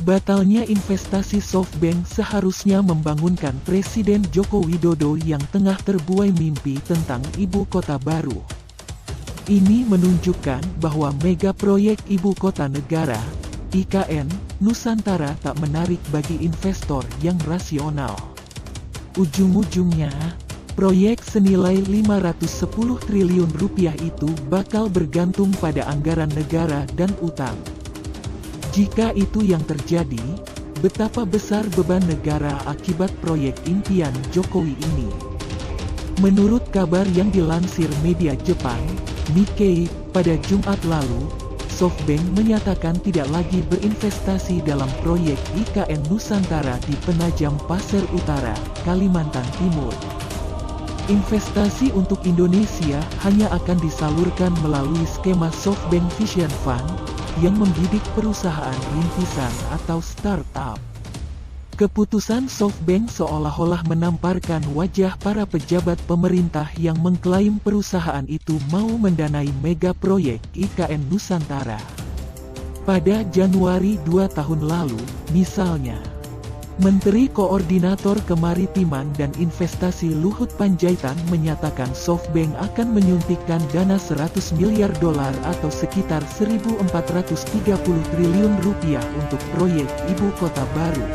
Batalnya investasi SoftBank seharusnya membangunkan Presiden Joko Widodo yang tengah terbuai mimpi tentang ibu kota baru. Ini menunjukkan bahwa mega proyek ibu kota negara, IKN, Nusantara tak menarik bagi investor yang rasional. Ujung-ujungnya, proyek senilai 510 triliun rupiah itu bakal bergantung pada anggaran negara dan utang. Jika itu yang terjadi, betapa besar beban negara akibat proyek impian Jokowi ini. Menurut kabar yang dilansir media Jepang, Nikkei, pada Jumat lalu, SoftBank menyatakan tidak lagi berinvestasi dalam proyek IKN Nusantara di Penajam Pasir Utara, Kalimantan Timur. Investasi untuk Indonesia hanya akan disalurkan melalui skema SoftBank Vision Fund, yang membidik perusahaan rintisan atau startup. Keputusan SoftBank seolah-olah menamparkan wajah para pejabat pemerintah yang mengklaim perusahaan itu mau mendanai mega proyek IKN Nusantara. Pada Januari 2 tahun lalu, misalnya, Menteri Koordinator Kemaritiman dan Investasi Luhut Panjaitan menyatakan SoftBank akan menyuntikkan dana 100 miliar dolar atau sekitar 1.430 triliun rupiah untuk proyek ibu kota baru.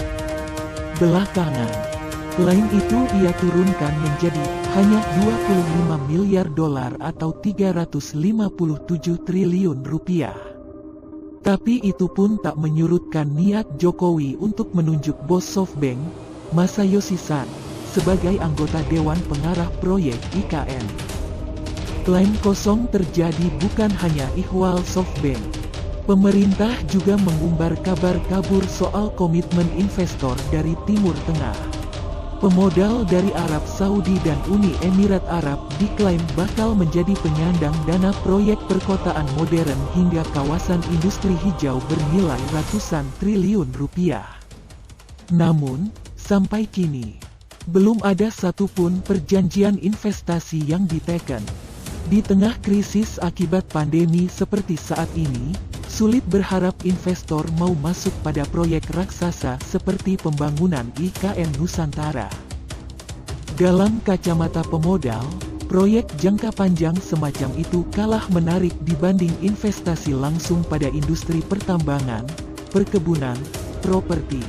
Belakangan, klaim itu ia turunkan menjadi hanya 25 miliar dolar atau 357 triliun rupiah. Tapi itu pun tak menyurutkan niat Jokowi untuk menunjuk bos SoftBank, Masayoshi Son, sebagai anggota Dewan Pengarah proyek IKN. Klaim kosong terjadi bukan hanya ihwal SoftBank. Pemerintah juga mengumbar kabar kabur soal komitmen investor dari Timur Tengah. Pemodal dari Arab Saudi dan Uni Emirat Arab diklaim bakal menjadi penyandang dana proyek perkotaan modern hingga kawasan industri hijau bernilai ratusan triliun rupiah. Namun, sampai kini, belum ada satupun perjanjian investasi yang diteken. Di tengah krisis akibat pandemi seperti saat ini, sulit berharap investor mau masuk pada proyek raksasa seperti pembangunan IKN Nusantara. Dalam kacamata pemodal, proyek jangka panjang semacam itu kalah menarik dibanding investasi langsung pada industri pertambangan, perkebunan, properti,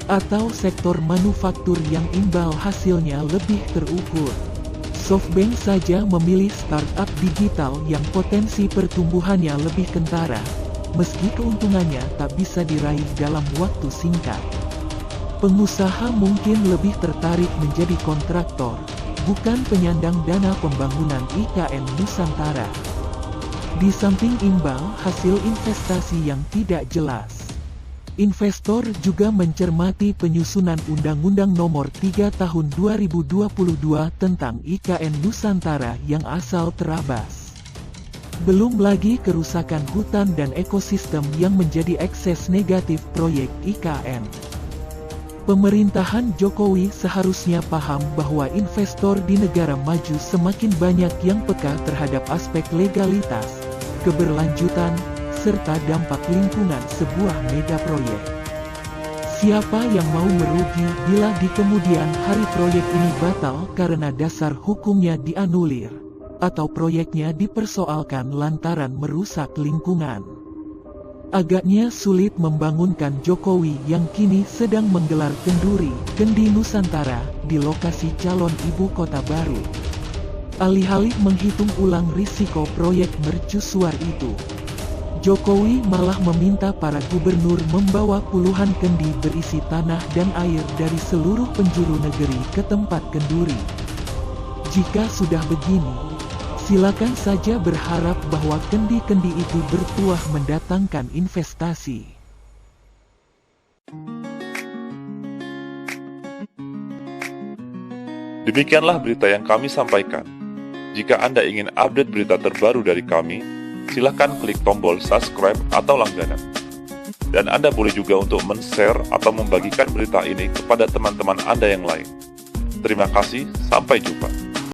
atau sektor manufaktur yang imbal hasilnya lebih terukur. SoftBank saja memilih startup digital yang potensi pertumbuhannya lebih kentara, meski keuntungannya tak bisa diraih dalam waktu singkat. Pengusaha mungkin lebih tertarik menjadi kontraktor, bukan penyandang dana pembangunan IKN Nusantara. Di samping imbal hasil investasi yang tidak jelas, investor juga mencermati penyusunan Undang-Undang Nomor 3 Tahun 2022 tentang IKN Nusantara yang asal terabas. Belum lagi kerusakan hutan dan ekosistem yang menjadi ekses negatif proyek IKN. Pemerintahan Jokowi seharusnya paham bahwa investor di negara maju semakin banyak yang peka terhadap aspek legalitas, keberlanjutan, serta dampak lingkungan sebuah mega proyek. Siapa yang mau merugi bila di kemudian hari proyek ini batal karena dasar hukumnya dianulir, atau proyeknya dipersoalkan lantaran merusak lingkungan? Agaknya sulit membangunkan Jokowi yang kini sedang menggelar kenduri, Kendi Nusantara, di lokasi calon ibu kota baru. Alih-alih menghitung ulang risiko proyek mercusuar itu, Jokowi malah meminta para gubernur membawa puluhan kendi berisi tanah dan air dari seluruh penjuru negeri ke tempat kenduri. Jika sudah begini, silakan saja berharap bahwa kendi-kendi itu bertuah mendatangkan investasi. Demikianlah berita yang kami sampaikan. Jika Anda ingin update berita terbaru dari kami, silakan klik tombol subscribe atau langganan. Dan Anda boleh juga untuk men-share atau membagikan berita ini kepada teman-teman Anda yang lain. Terima kasih, sampai jumpa.